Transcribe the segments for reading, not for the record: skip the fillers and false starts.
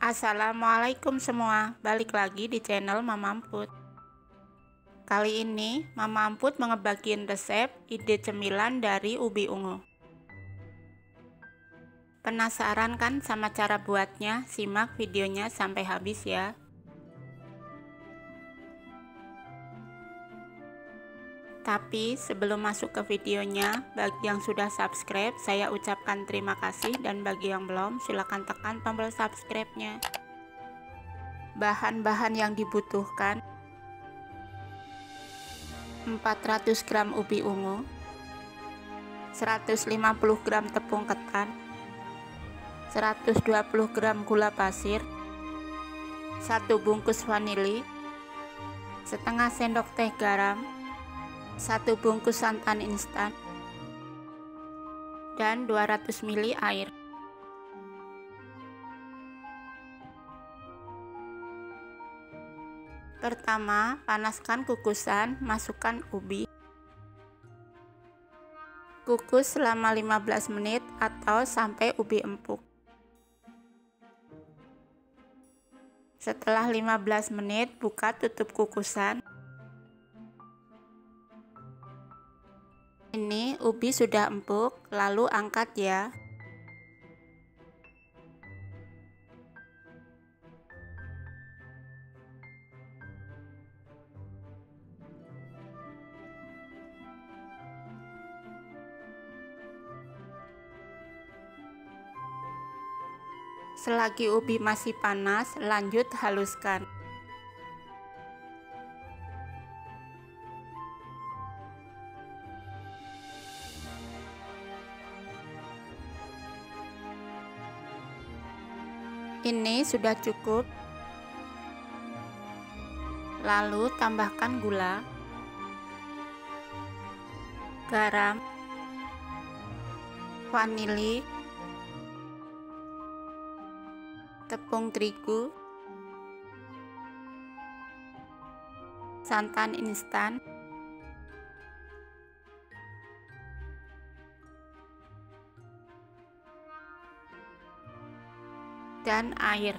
Assalamualaikum semua, balik lagi di channel Mama Amput. Kali ini Mama Amput ngebagiin resep ide cemilan dari ubi ungu. Penasaran kan sama cara buatnya? Simak videonya sampai habis ya. Tapi sebelum masuk ke videonya, bagi yang sudah subscribe, saya ucapkan terima kasih, dan bagi yang belum, silahkan tekan tombol subscribe-nya. Bahan-bahan yang dibutuhkan: 400 gram ubi ungu, 150 gram tepung ketan, 120 gram gula pasir, 1 bungkus vanili, setengah sendok teh garam, 1 bungkus santan instan, dan 200 ml air. Pertama, panaskan kukusan, masukkan ubi. Kukus selama 15 menit atau sampai ubi empuk. Setelah 15 menit, buka tutup kukusan. Ini ubi sudah empuk, lalu angkat ya. Selagi ubi masih panas, lanjut haluskan. Ini sudah cukup. Lalu tambahkan gula, garam, vanili, tepung terigu, santan instan, dan air.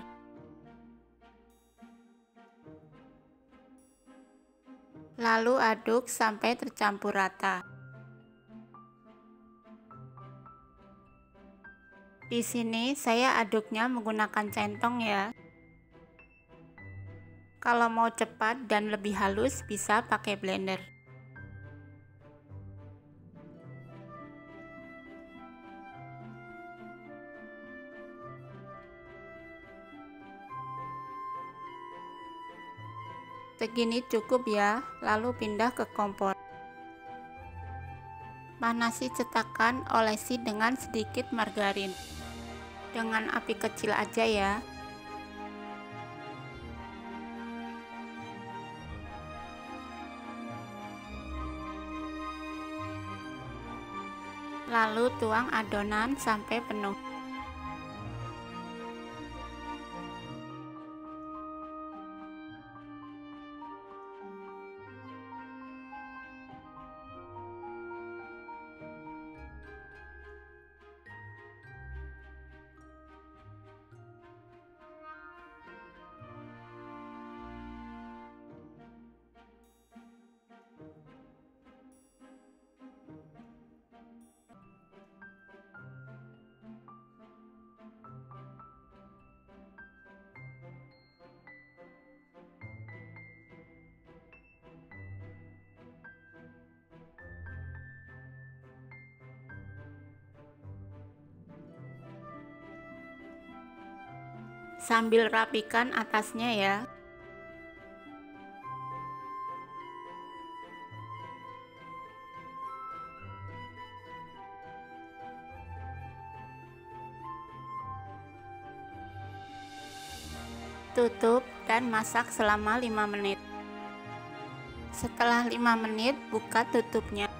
Lalu aduk sampai tercampur rata. Di sini saya aduknya menggunakan centong ya. Kalau mau cepat dan lebih halus bisa pakai blender. Segini cukup ya, lalu pindah ke kompor. Panasi cetakan, olesi dengan sedikit margarin. Dengan api kecil aja ya. Lalu tuang adonan sampai penuh. Sambil rapikan atasnya ya. Tutup dan masak selama 5 menit. Setelah 5 menit, buka tutupnya.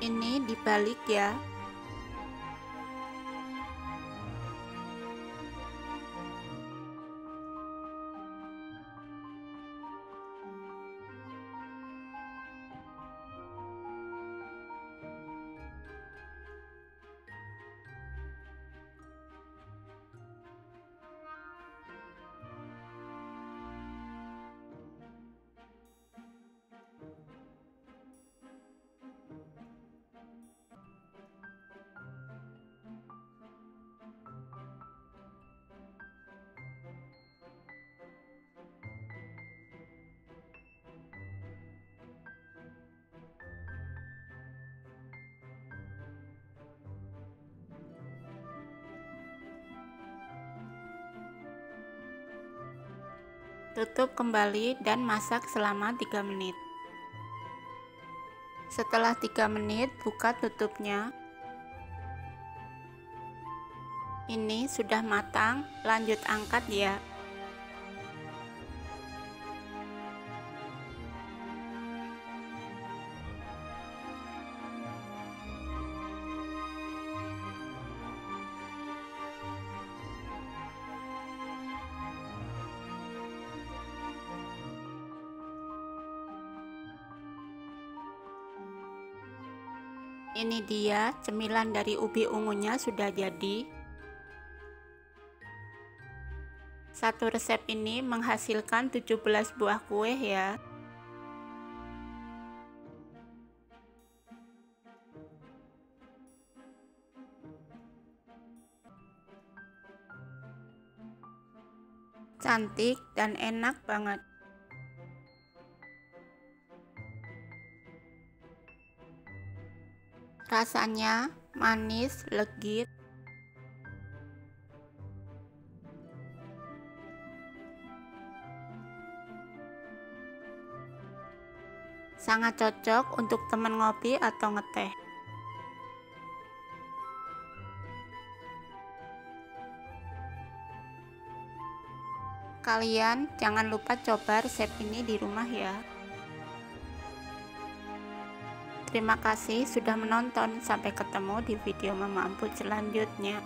Ini dibalik ya. Tutup kembali dan masak selama 3 menit. Setelah 3 menit, buka tutupnya. Ini sudah matang, lanjut angkat ya. Ini dia cemilan dari ubi ungunya sudah jadi. Satu resep ini menghasilkan 17 buah kue ya. Cantik dan enak banget. Rasanya manis, legit. Sangat cocok untuk teman ngopi atau ngeteh. Kalian jangan lupa coba resep ini di rumah ya. Terima kasih sudah menonton. Sampai ketemu di video Mama Emput selanjutnya.